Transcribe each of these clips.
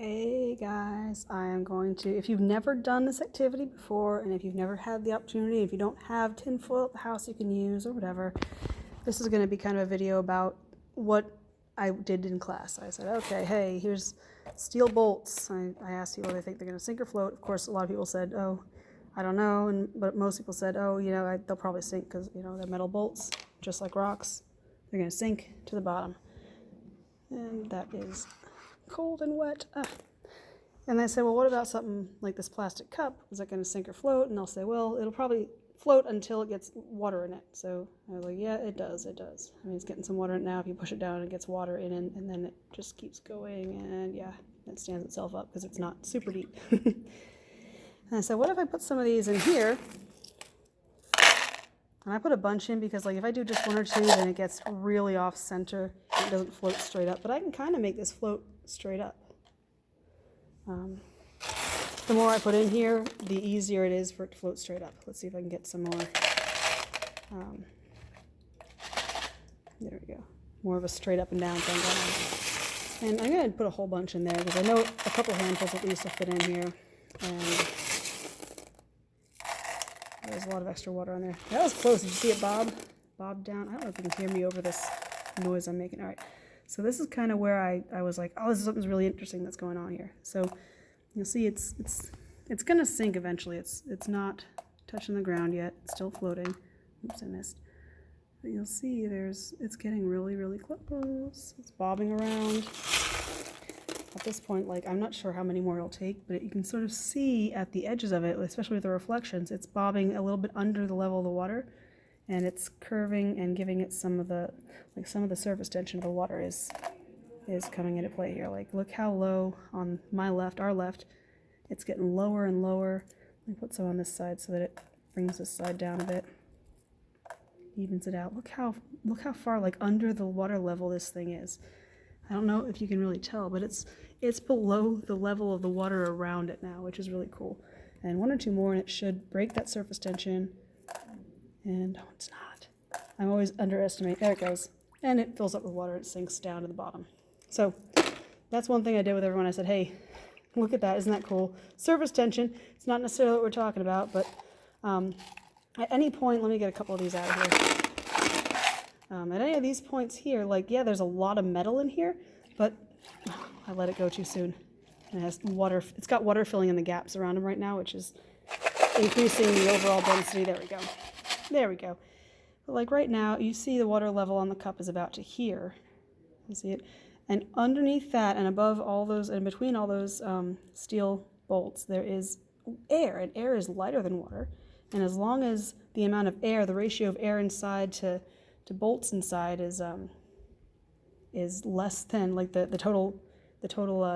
Hey guys, I am going to, if you've never done this activity before and if you've never had the opportunity, if you don't have tinfoil at the house you can use or whatever, this is going to be kind of a video about what I did in class. I said, okay, hey, here's steel bolts. I asked people what they think they're going to sink or float. Of course, a lot of people said, oh, I don't know, but most people said, oh, they'll probably sink because, they're metal bolts, just like rocks. They're going to sink to the bottom. And that is cold and wet. And I said, well, what about something like this plastic cup? Is it going to sink or float? And they'll say, well, it'll probably float until it gets water in it. So I was like, yeah, it does. I mean, it's getting some water in it now. If you push it down, it gets water in it, and then it just keeps going. And yeah, it stands itself up because it's not super deep. And I said, what if I put some of these in here? And I put a bunch in because, like, if I do just one or two, then it gets really off center. It doesn't float straight up. But I can kind of make this float straight up. The more I put in here, the easier it is for it to float straight up. Let's see if I can get some more. There we go. More of a straight up and down thing going on. And I'm going to put a whole bunch in there because I know a couple handfuls at least will fit in here. And there's a lot of extra water on there. That was close. Did you see it bob? Bob down. I don't know if you can hear me over this noise I'm making. All right. So this is kind of where I was like, oh, this is something really interesting that's going on here. So you'll see it's going to sink eventually. It's not touching the ground yet. It's still floating. Oops, I missed. But you'll see it's getting really, really close. It's bobbing around. At this point, like, I'm not sure how many more it'll take, but you can sort of see at the edges of it, especially with the reflections, it's bobbing a little bit under the level of the water, and it's curving and giving it some of the surface tension of the water is coming into play here. Like, look how low on my left, our left, it's getting lower and lower. Let me put some on this side so that it brings this side down a bit, evens it out. Look how far, like, under the water level this thing is. I don't know if you can really tell, but it's below the level of the water around it now, which is really cool. And one or two more, and it should break that surface tension. And oh, it's not. I'm always underestimating. There it goes. And it fills up with water. It sinks down to the bottom. So that's one thing I did with everyone. I said, hey, look at that. Isn't that cool? Surface tension. It's not necessarily what we're talking about, but at any point, let me get a couple of these out of here. At any of these points here, like, yeah, there's a lot of metal in here, but I let it go too soon. And it has water. It's got water filling in the gaps around them right now, which is increasing the overall density. There we go. There we go. But like right now, you see the water level on the cup is about to here. You see it? And underneath that and above all those, and between all those steel bolts, there is air, and air is lighter than water. And as long as the amount of air, the ratio of air inside to bolts inside is less than, like, the total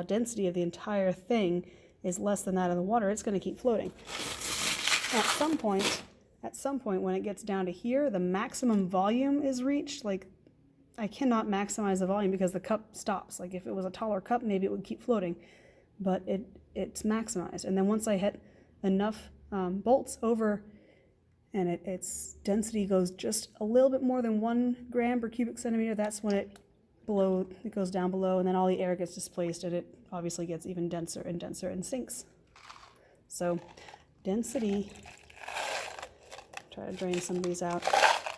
density of the entire thing is less than that of the water, it's going to keep floating. At some point when it gets down to here, the maximum volume is reached. Like, I cannot maximize the volume because the cup stops. Like, if it was a taller cup, maybe it would keep floating, but it's maximized. And then once I hit enough bolts over, and its density goes just a little bit more than 1 gram per cubic centimeter, that's when it goes down below, and then all the air gets displaced, and it obviously gets even denser and denser and sinks. So density, try to drain some of these out.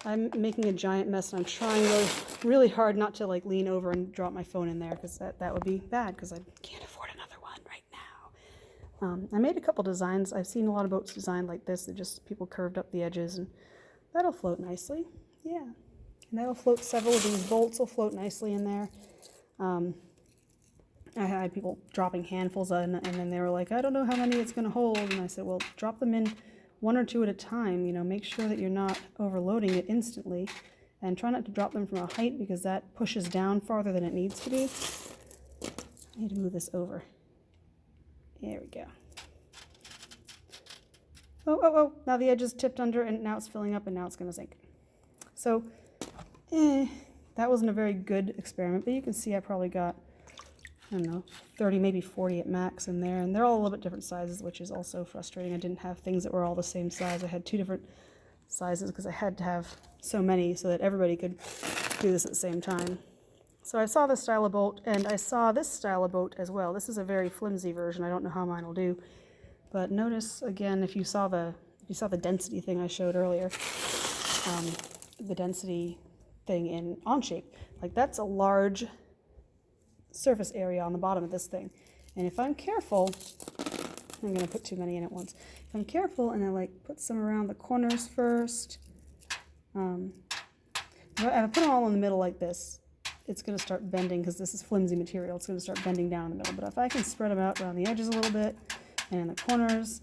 I'm making a giant mess, and I'm trying really, really hard not to, like, lean over and drop my phone in there, because that would be bad, because I can't afford another one right now. I made a couple designs. I've seen a lot of boats designed like this. They're just people curved up the edges, and that'll float nicely. Yeah, and that'll float. Several of these bolts will float nicely in there. I had people dropping handfuls in, and then they were like, I don't know how many it's going to hold. And I said, well, drop them in 1 or 2 at a time. Make sure that you're not overloading it instantly, and try not to drop them from a height because that pushes down farther than it needs to be. I need to move this over. There we go. Oh, now the edge is tipped under, and now it's filling up, and now it's going to sink. So, that wasn't a very good experiment, but you can see I probably got, I don't know, 30, maybe 40 at max in there, and they're all a little bit different sizes, which is also frustrating. I didn't have things that were all the same size. I had 2 different sizes because I had to have so many so that everybody could do this at the same time. So I saw this style of boat, and I saw this style of boat as well. This is a very flimsy version. I don't know how mine will do. But notice, again, if you saw the density thing I showed earlier, the density thing in Onshape, like that's a large surface area on the bottom of this thing. And if I'm careful, I'm going to put too many in at once. If I'm careful and I like put some around the corners first, if I put them all in the middle like this, it's going to start bending because this is flimsy material. It's going to start bending down in the middle. But if I can spread them out around the edges a little bit and in the corners,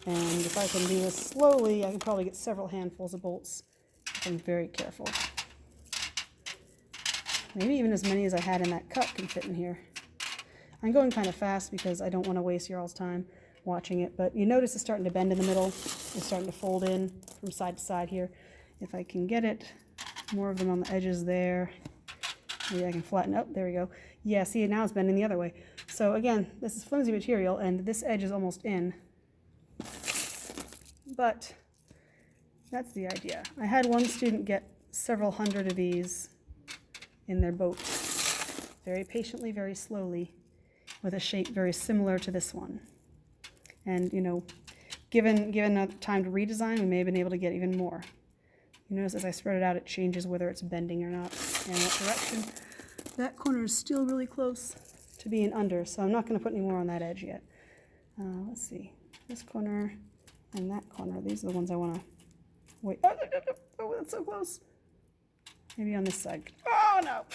and if I can do this slowly, I can probably get several handfuls of bolts if I'm very careful. Maybe even as many as I had in that cup can fit in here. I'm going kind of fast because I don't want to waste your all's time watching it, but you notice it's starting to bend in the middle. It's starting to fold in from side to side here. If I can get it, more of them on the edges there. Maybe I can flatten up. There we go. Yeah, see, now it's bending the other way. So again, this is flimsy material, and this edge is almost in. But that's the idea. I had one student get several hundred of these in their boat, very patiently, very slowly, with a shape very similar to this one. And, you know, given time to redesign, we may have been able to get even more. You notice as I spread it out, it changes whether it's bending or not and what direction. That corner is still really close to being under, so I'm not going to put any more on that edge yet. Let's see. This corner and that corner, these are the ones I want to... Wait. Oh, that's so close. Maybe on this side. Oh,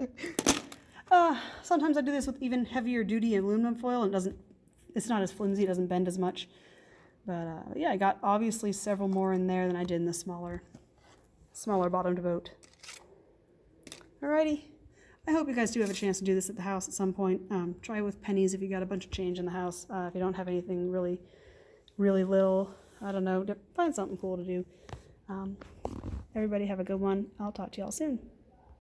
no! Sometimes I do this with even heavier duty aluminum foil, and it's not as flimsy, it doesn't bend as much. But yeah, I got obviously several more in there than I did in the smaller bottomed boat. Alrighty. I hope you guys do have a chance to do this at the house at some point. Try with pennies if you got a bunch of change in the house. If you don't have anything really, really little, I don't know, find something cool to do. Everybody have a good one. I'll talk to y'all soon.